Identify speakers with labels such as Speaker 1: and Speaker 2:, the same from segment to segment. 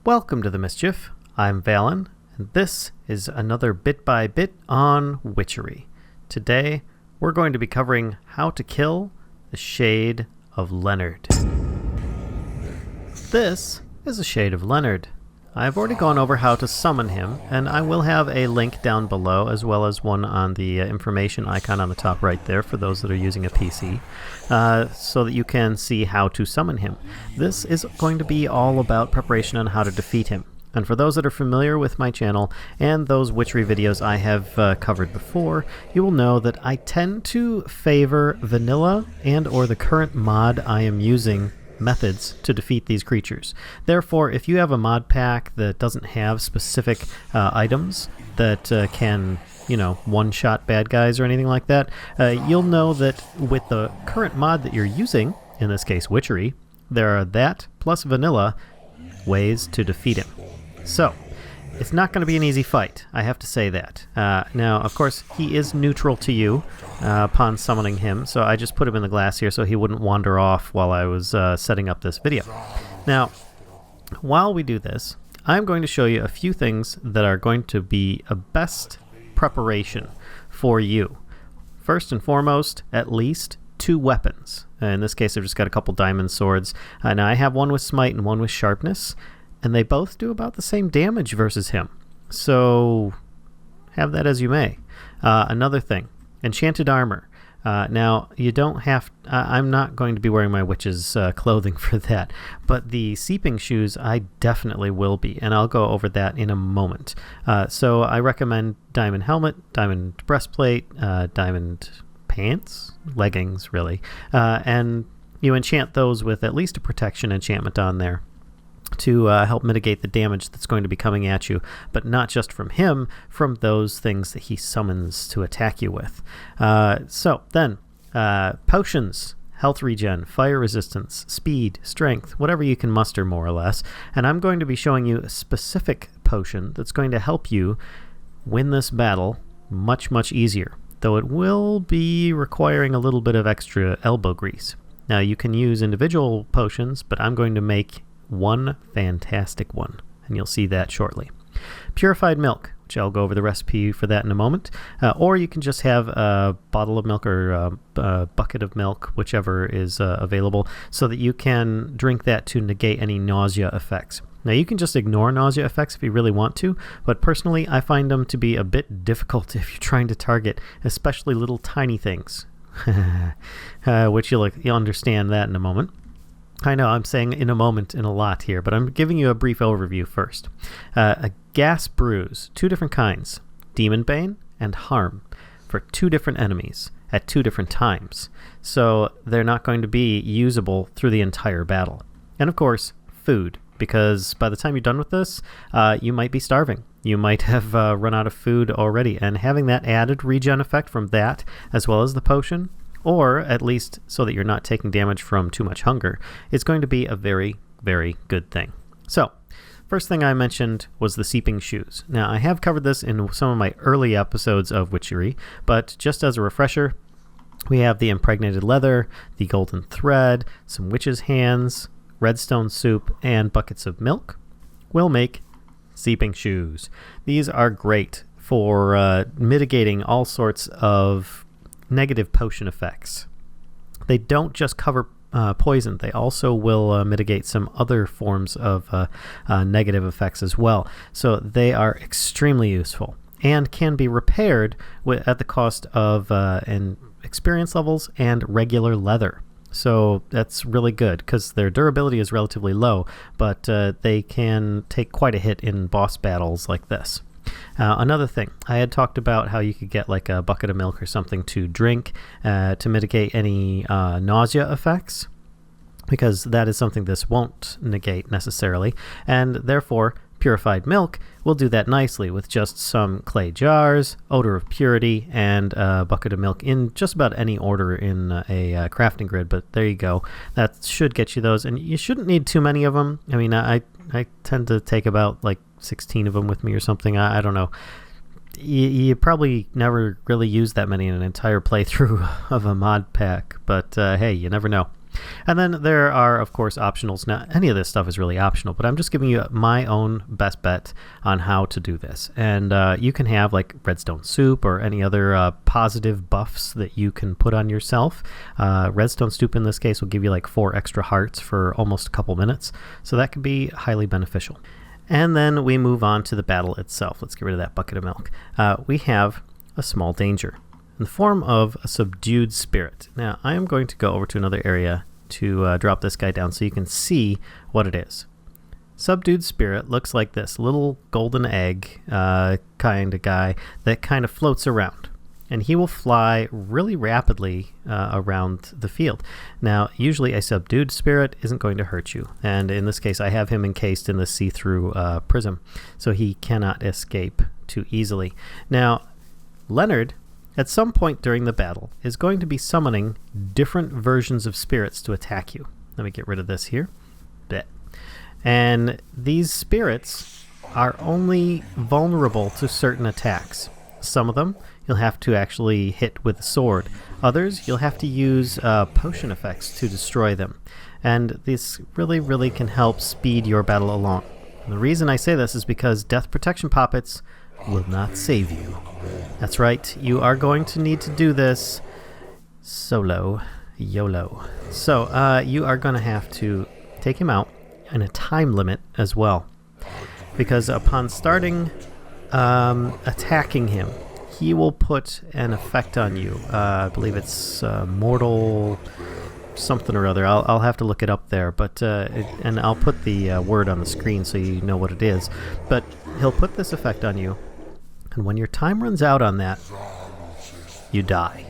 Speaker 1: Welcome to the Mischief. I'm Vallen, and this is another Bit by Bit on Witchery. Today, we're going to be covering how to kill the Shade of Leonard. This is a Shade of Leonard. I've already gone over how to summon him, and I will have a link down below, as well as one on the information icon on the top right there for those that are using a PC, so that you can see how to summon him. This is going to be all about preparation on how to defeat him. And for those that are familiar with my channel and those witchery videos I have covered before, you will know that I tend to favor vanilla and or the current mod I am using methods to defeat these creatures. Therefore, if you have a mod pack that doesn't have specific items that can, one-shot bad guys or anything like that, you'll know that with the current mod that you're using, in this case Witchery, there are that plus vanilla ways to defeat him. So, it's not going to be an easy fight, I have to say that. Now, of course, he is neutral to you upon summoning him, so I just put him in the glass here so he wouldn't wander off while I was setting up this video. Now, while we do this, I'm going to show you a few things that are going to be a best preparation for you. First and foremost, at least 2 weapons. In this case, I've just got a couple diamond swords. Now, I have one with smite and one with sharpness, and they both do about the same damage versus him. So, have that as you may. Another thing, enchanted armor. Now, you don't have... I'm not going to be wearing my witch's clothing for that, but the seeping shoes I definitely will be, and I'll go over that in a moment. So, I recommend diamond helmet, diamond breastplate, diamond pants, leggings, really, and you enchant those with at least a protection enchantment on there to help mitigate the damage that's going to be coming at you, but not just from him, from those things that he summons to attack you with. So then, potions, health regen, fire resistance, speed, strength, whatever you can muster more or less. And I'm going to be showing you a specific potion that's going to help you win this battle much, much easier, though it will be requiring a little bit of extra elbow grease. Now, you can use individual potions, but I'm going to make one fantastic one, and you'll see that shortly. Purified milk, which I'll go over the recipe for that in a moment, or you can just have a bottle of milk or a bucket of milk, whichever is available, so that you can drink that to negate any nausea effects. Now, you can just ignore nausea effects if you really want to, but personally, I find them to be a bit difficult if you're trying to target especially little tiny things, which you'll understand that in a moment. I know I'm saying in a moment in a lot here, but I'm giving you a brief overview first. A gas brews, 2 different kinds, Demon Bane and Harm, for 2 different enemies at 2 different times. So they're not going to be usable through the entire battle. And of course, food, because by the time you're done with this, you might be starving. You might have run out of food already, and having that added regen effect from that, as well as the potion, or at least so that you're not taking damage from too much hunger, it's going to be a very, very good thing. So, first thing I mentioned was the seeping shoes. Now, I have covered this in some of my early episodes of Witchery, but just as a refresher, we have the impregnated leather, the golden thread, some witch's hands, redstone soup, and buckets of milk. We'll make seeping shoes. These are great for mitigating all sorts of negative potion effects. They don't just cover poison, they also will mitigate some other forms of negative effects as well. So they are extremely useful and can be repaired at the cost of experience levels and regular leather. So that's really good because their durability is relatively low, but they can take quite a hit in boss battles like this. Another thing, I had talked about how you could get like a bucket of milk or something to drink to mitigate any nausea effects, because that is something this won't negate necessarily, and therefore purified milk will do that nicely with just some clay jars, odor of purity, and a bucket of milk in just about any order in a crafting grid. But there you go. That should get you those, and you shouldn't need too many of them. I mean, I tend to take about like 16 of them with me or something. I don't know. You probably never really use that many in an entire playthrough of a mod pack, but hey, you never know. And then there are, of course, optionals. Now, any of this stuff is really optional, but I'm just giving you my own best bet on how to do this. And you can have like redstone soup or any other positive buffs that you can put on yourself. Redstone soup in this case will give you like 4 extra hearts for almost a couple minutes, so that can be highly beneficial. And then we move on to the battle itself. Let's get rid of that bucket of milk. We have a small danger in the form of a subdued spirit. Now, I am going to go over to another area to drop this guy down so you can see what it is. Subdued spirit looks like this little golden egg kind of guy that kind of floats around. And he will fly really rapidly around the field. Now, usually a subdued spirit isn't going to hurt you. And in this case, I have him encased in the see-through prism, so he cannot escape too easily. Now, Leonard, at some point during the battle, is going to be summoning different versions of spirits to attack you. Let me get rid of this here. Blech. And these spirits are only vulnerable to certain attacks. Some of them you'll have to actually hit with a sword. Others you'll have to use potion effects to destroy them. And this really can help speed your battle along. And the reason I say this is because Death Protection Poppets will not save you. That's right, you are going to need to do this solo, YOLO. So you are going to have to take him out in a time limit as well, because upon starting attacking him, he will put an effect on you. I believe it's mortal something or other. I'll have to look it up there, but and I'll put the word on the screen so you know what it is. But he'll put this effect on you, and when your time runs out on that, you die.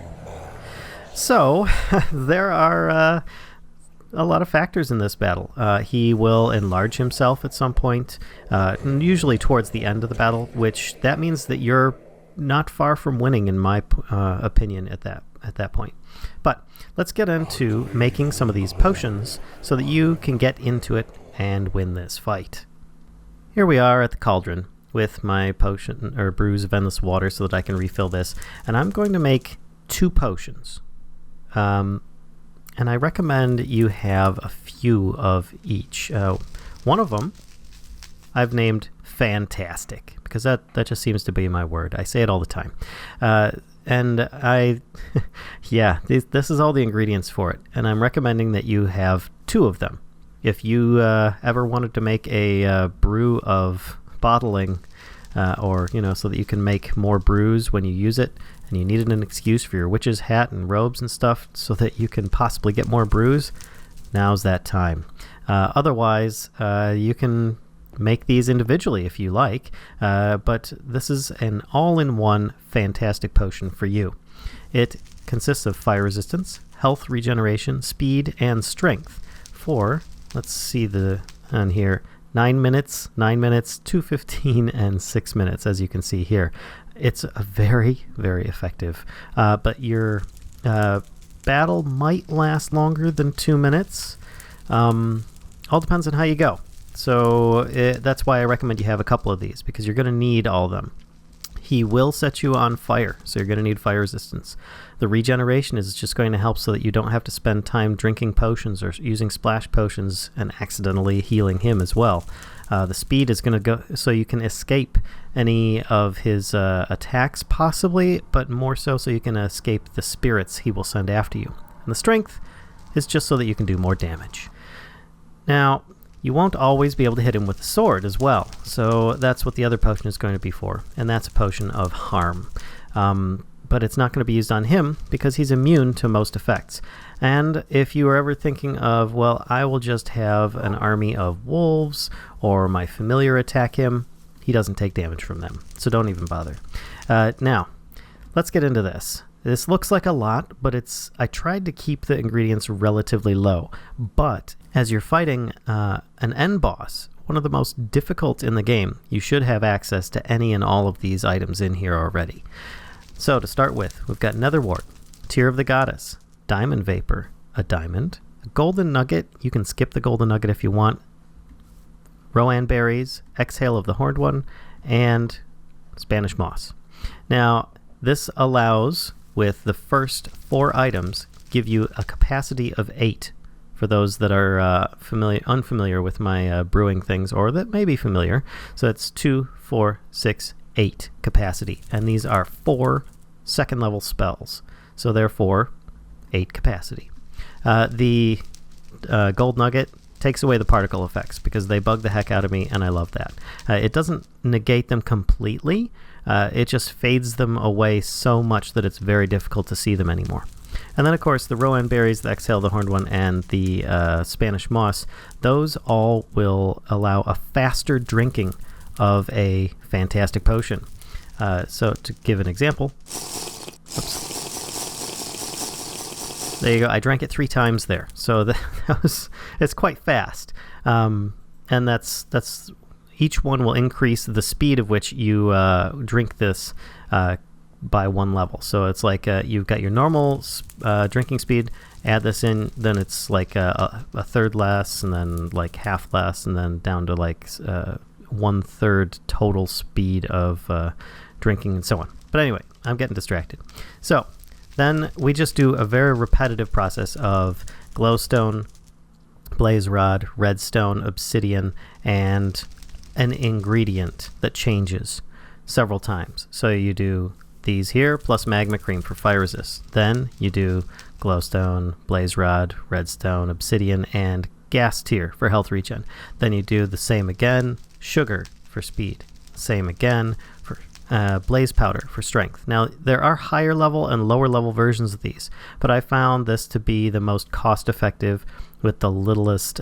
Speaker 1: So there are a lot of factors in this battle. He will enlarge himself at some point, usually towards the end of the battle, which that means that you're not far from winning, in my opinion, at that point. But let's get into making some of these potions so that you can get into it and win this fight. Here we are at the cauldron with my potion or brews of endless water so that I can refill this, and I'm going to make 2 potions. And I recommend you have a few of each. One of them I've named Fantastic, because that just seems to be my word. I say it all the time. And yeah, this is all the ingredients for it. And I'm recommending that you have 2 of them. If you ever wanted to make a brew of bottling, or, so that you can make more brews when you use it, and you needed an excuse for your witch's hat and robes and stuff so that you can possibly get more brews, now's that time. Otherwise, you can make these individually if you like, but this is an all-in-one fantastic potion for you. It consists of fire resistance, health regeneration, speed, and strength for, let's see on here, 9 minutes, 2:15, and 6 minutes, as you can see here. It's a very effective. But your battle might last longer than 2 minutes. All depends on how you go. So that's why I recommend you have a couple of these, because you're going to need all of them. He will set you on fire, so you're going to need fire resistance. The regeneration is just going to help so that you don't have to spend time drinking potions or using splash potions and accidentally healing him as well. The speed is going to go so you can escape any of his attacks possibly, but more so you can escape the spirits he will send after you. And the strength is just so that you can do more damage. Now, you won't always be able to hit him with the sword as well, so that's what the other potion is going to be for, and that's a potion of harm. But it's not going to be used on him because he's immune to most effects. And if you are ever thinking of, well, I will just have an army of wolves or my familiar attack him, he doesn't take damage from them, so don't even bother. Now, let's get into this. This looks like a lot, but I tried to keep the ingredients relatively low. But as you're fighting an end boss, one of the most difficult in the game, you should have access to any and all of these items in here already. So to start with, we've got Netherwort, Tear of the Goddess, Diamond Vapor, a diamond, a golden nugget, you can skip the golden nugget if you want, Rowan berries, Exhale of the Horned One, and Spanish moss. Now, this allows, with the first 4 items, give you a capacity of 8 for those that are unfamiliar with my brewing things, or that may be familiar. So it's 2, 4, 6, 8 capacity, and these are 4 second level spells. So therefore, 8 capacity. The gold nugget takes away the particle effects because they bug the heck out of me, and I love that. It doesn't negate them completely. It just fades them away so much that it's very difficult to see them anymore. And then, of course, the Rowan berries, the Exhale the Horned One, and the Spanish moss, those all will allow a faster drinking of a fantastic potion. So to give an example, oops. There you go. I drank it 3 times there, so it's quite fast. And that's each one will increase the speed of which you drink this by 1 level. So it's like you've got your normal drinking speed. Add this in, then it's like a third less, and then like half less, and then down to like 1/3 total speed of drinking, and so on. But anyway, I'm getting distracted. So then we just do a very repetitive process of glowstone, blaze rod, redstone, obsidian, and an ingredient that changes several times. So you do these here plus magma cream for fire resist. Then you do glowstone, blaze rod, redstone, obsidian, and gas tier for health regen. Then you do the same again, sugar for speed. Same again for blaze powder for strength. Now, there are higher level and lower level versions of these, but I found this to be the most cost effective with the littlest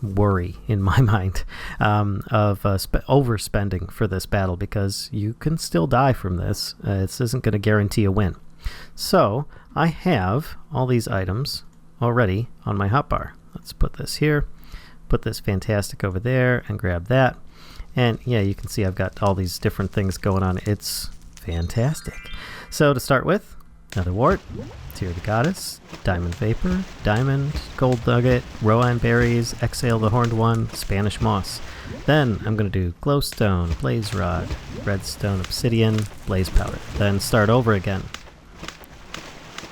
Speaker 1: worry in my mind of overspending for this battle, because you can still die from this. This isn't going to guarantee a win. So I have all these items already on my hotbar. Let's put this here, put this fantastic over there, and grab that. And yeah, you can see I've got all these different things going on. It's fantastic. So to start with, another wart, Tear of the Goddess, Diamond Vapor, Diamond, Gold Nugget, Rowan Berries, Exhale the Horned One, Spanish Moss. Then I'm going to do Glowstone, Blaze Rod, Redstone, Obsidian, Blaze Powder. Then start over again.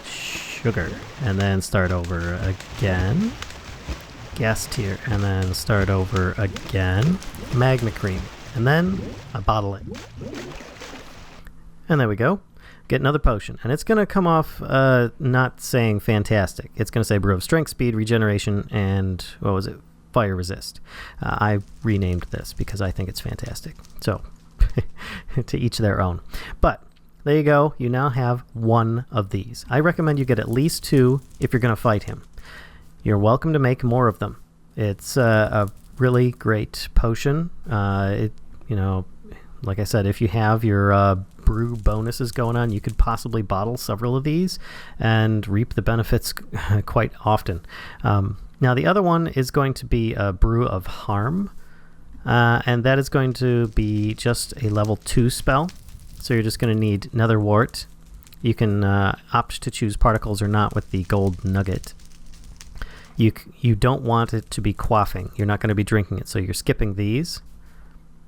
Speaker 1: Sugar. And then start over again. Gas tier, and then start over again. Magma cream, and then I bottle it. And there we go. Get another potion, and it's going to come off not saying fantastic. It's going to say brew of strength, speed, regeneration, and what was it? Fire resist. I renamed this because I think it's fantastic. So to each their own. But there you go. You now have 1 of these. I recommend you get at least 2 if you're going to fight him. You're welcome to make more of them. It's a really great potion. Like I said, if you have your brew bonuses going on, you could possibly bottle several of these and reap the benefits quite often. Now, the other one is going to be a brew of harm, and that is going to be just a level 2 spell. So you're just going to need Nether Wart. You can opt to choose particles or not with the gold nugget. You don't want it to be quaffing. You're not going to be drinking it, so you're skipping these.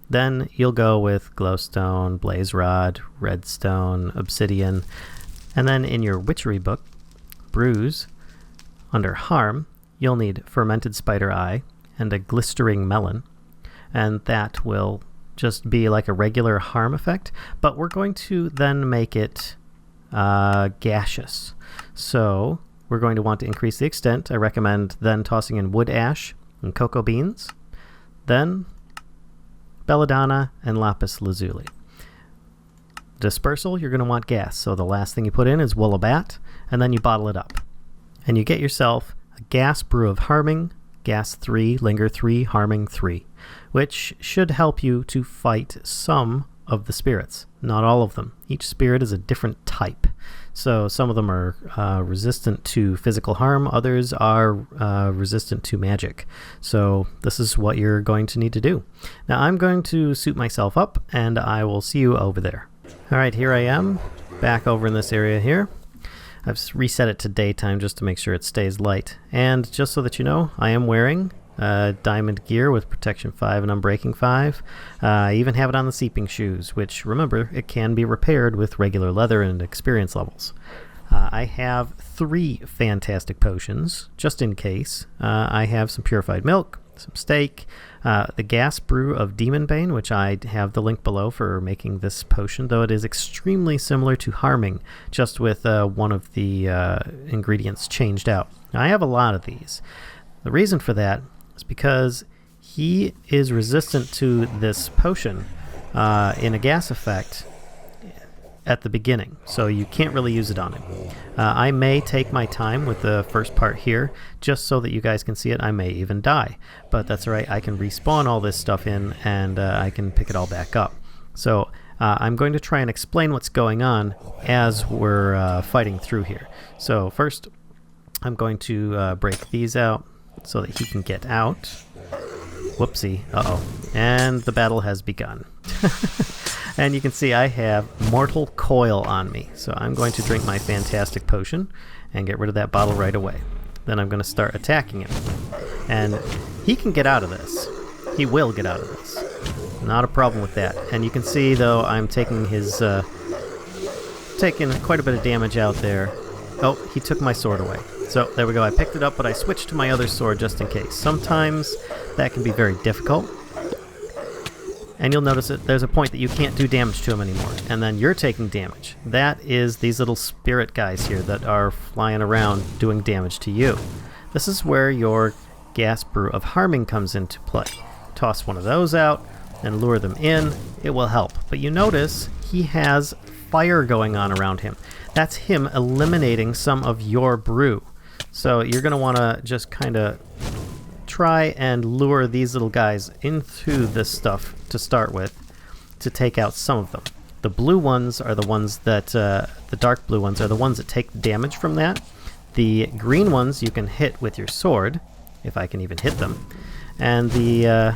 Speaker 1: Then you'll go with glowstone, blaze rod, redstone, obsidian, and then in your witchery book, brews, under harm, you'll need fermented spider eye and a glistering melon, and that will just be like a regular harm effect, but we're going to then make it gaseous. So we're going to want to increase the extent. I recommend then tossing in wood ash and cocoa beans, then belladonna and lapis lazuli. Dispersal, you're going to want gas, so the last thing you put in is woolabat, and then you bottle it up. And you get yourself a gas brew of harming, gas 3, linger 3, harming 3, which should help you to fight some of the spirits. Not all of them. Each spirit is a different type. So some of them are resistant to physical harm, others are resistant to magic. So this is what you're going to need to do. Now I'm going to suit myself up, and I will see you over there. Alright, here I am, back over in this area here. I've reset it to daytime just to make sure it stays light. And just so that you know, I am wearing diamond gear with protection 5 and unbreaking 5. I even have it on the seeping shoes, which, remember, it can be repaired with regular leather and experience levels. I have 3 fantastic potions, just in case. I have some purified milk, some steak, the gas brew of Demonbane, which I have the link below for making this potion, though it is extremely similar to harming, just with one of the ingredients changed out. Now, I have a lot of these. The reason for that is because he is resistant to this potion in a gas effect at the beginning, so you can't really use it on him. I may take my time with the first part here, just so that you guys can see it. I may even die, but that's all right. I can respawn all this stuff in, and I can pick it all back up. So I'm going to try and explain what's going on as we're fighting through here. So first, I'm going to break these out so that he can get out. Whoopsie. Uh-oh. And the battle has begun. And you can see I have Mortal Coil on me. So I'm going to drink my fantastic potion and get rid of that bottle right away. Then I'm going to start attacking him. And he can get out of this. He will get out of this. Not a problem with that. And you can see, though, I'm taking his... taking quite a bit of damage out there. Oh, he took my sword away. So there we go. I picked it up, but I switched to my other sword just in case. Sometimes that can be very difficult. And you'll notice that there's a point that you can't do damage to him anymore, and then you're taking damage. That is these little spirit guys here that are flying around doing damage to you. This is where your gas brew of harming comes into play. Toss one of those out and lure them in. It will help. But you notice he has fire going on around him. That's him eliminating some of your brew. So you're going to want to just kind of try and lure these little guys into this stuff to start with to take out some of them. The blue ones are the ones that, the dark blue ones are the ones that take damage from that. The green ones you can hit with your sword, if I can even hit them. And the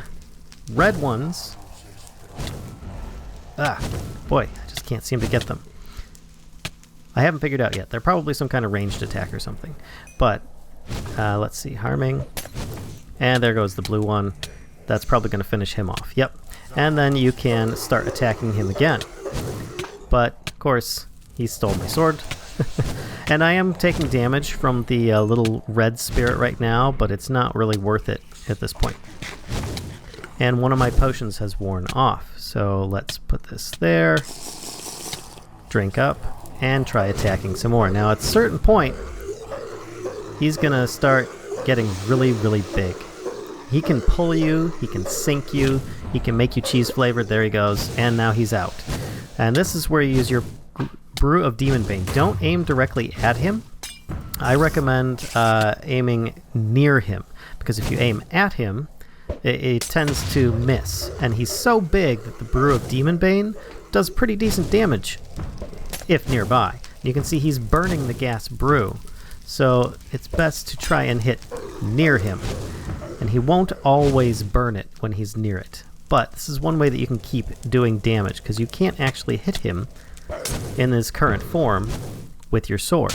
Speaker 1: red ones, boy, I just can't seem to get them. I haven't figured out yet. They're probably some kind of ranged attack or something. But let's see, harming. And there goes the blue one. That's probably going to finish him off. Yep. And then you can start attacking him again. But, of course, he stole my sword. And I am taking damage from the little red spirit right now, but it's not really worth it at this point. And one of my potions has worn off. So let's put this there. Drink up. And try attacking some more. Now, at a certain point, he's going to start getting really, really big. He can pull you, he can sink you, he can make you cheese flavored. There he goes, and now he's out. And this is where you use your brew of Demonbane. Don't aim directly at him. I recommend aiming near him, because if you aim at him, it tends to miss. And he's so big that the brew of Demonbane does pretty decent damage, if nearby. You can see he's burning the gas brew. So it's best to try and hit near him. And he won't always burn it when he's near it. But this is one way that you can keep doing damage, because you can't actually hit him in his current form with your sword.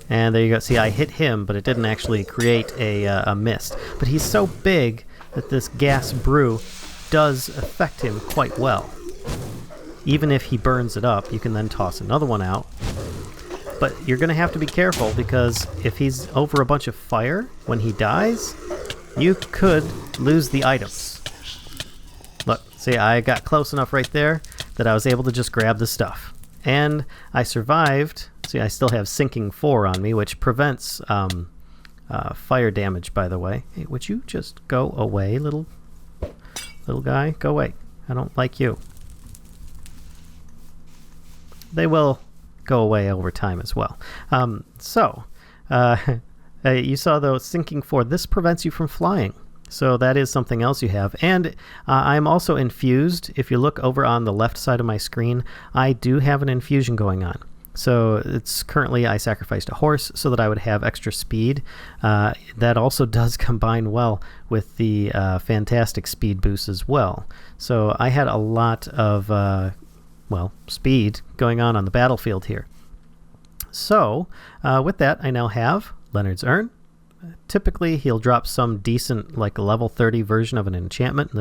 Speaker 1: And there you go. See, I hit him, but it didn't actually create a mist. But he's so big that this gas brew does affect him quite well. Even if he burns it up, you can then toss another one out. But you're going to have to be careful, because if he's over a bunch of fire when he dies, you could lose the items. Look, see, I got close enough right there that I was able to just grab the stuff. And I survived. See, I still have Sinking 4 on me, which prevents fire damage, by the way. Hey, would you just go away, little guy? Go away. I don't like you. They will go away over time as well. You saw, though, Sinking 4. This prevents you from flying. So that is something else you have. And I'm also infused. If you look over on the left side of my screen, I do have an infusion going on. So it's currently I sacrificed a horse so that I would have extra speed. That also does combine well with the fantastic speed boost as well. So I had a lot of speed going on the battlefield here. So, with that, I now have Leonard's Urn, Typically, he'll drop some decent, like level 30 version of an enchantment.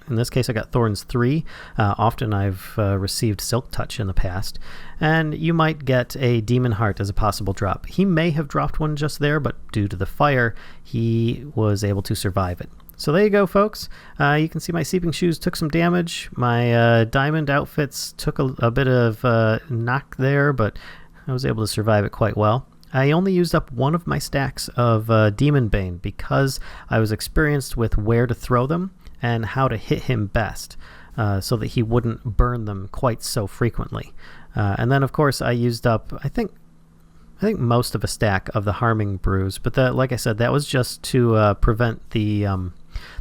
Speaker 1: In this case, I got Thorns 3. Often I've received Silk Touch in the past. And you might get a Demon Heart as a possible drop. He may have dropped one just there, but due to the fire, he was able to survive it. So there you go, folks. You can see my Seeping Shoes took some damage. My Diamond outfits took a bit of knock there, but I was able to survive it quite well. I only used up one of my stacks of Demon Bane because I was experienced with where to throw them and how to hit him best so that he wouldn't burn them quite so frequently. And then, of course, I used up, I think most of a stack of the Harming Brews, but like I said, that was just to prevent the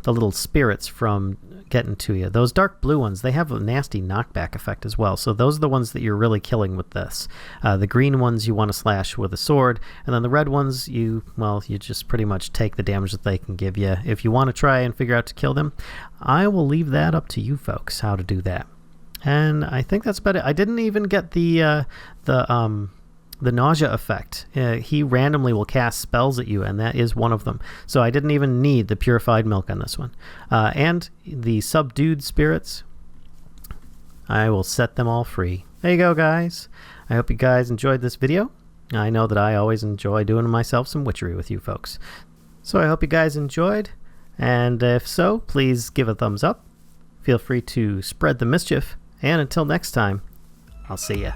Speaker 1: little spirits from getting to you. Those dark blue ones, they have a nasty knockback effect as well, so those are the ones that you're really killing with this. The green ones you want to slash with a sword, and then the red ones, you just pretty much take the damage that they can give you. If you want to try and figure out to kill them, I will leave that up to you folks, how to do that. And I think that's about it. I didn't even get the nausea effect. He randomly will cast spells at you, and that is one of them. So I didn't even need the purified milk on this one. And the subdued spirits, I will set them all free. There you go, guys. I hope you guys enjoyed this video. I know that I always enjoy doing myself some witchery with you folks. So I hope you guys enjoyed, and if so, please give a thumbs up. Feel free to spread the mischief, and until next time, I'll see ya.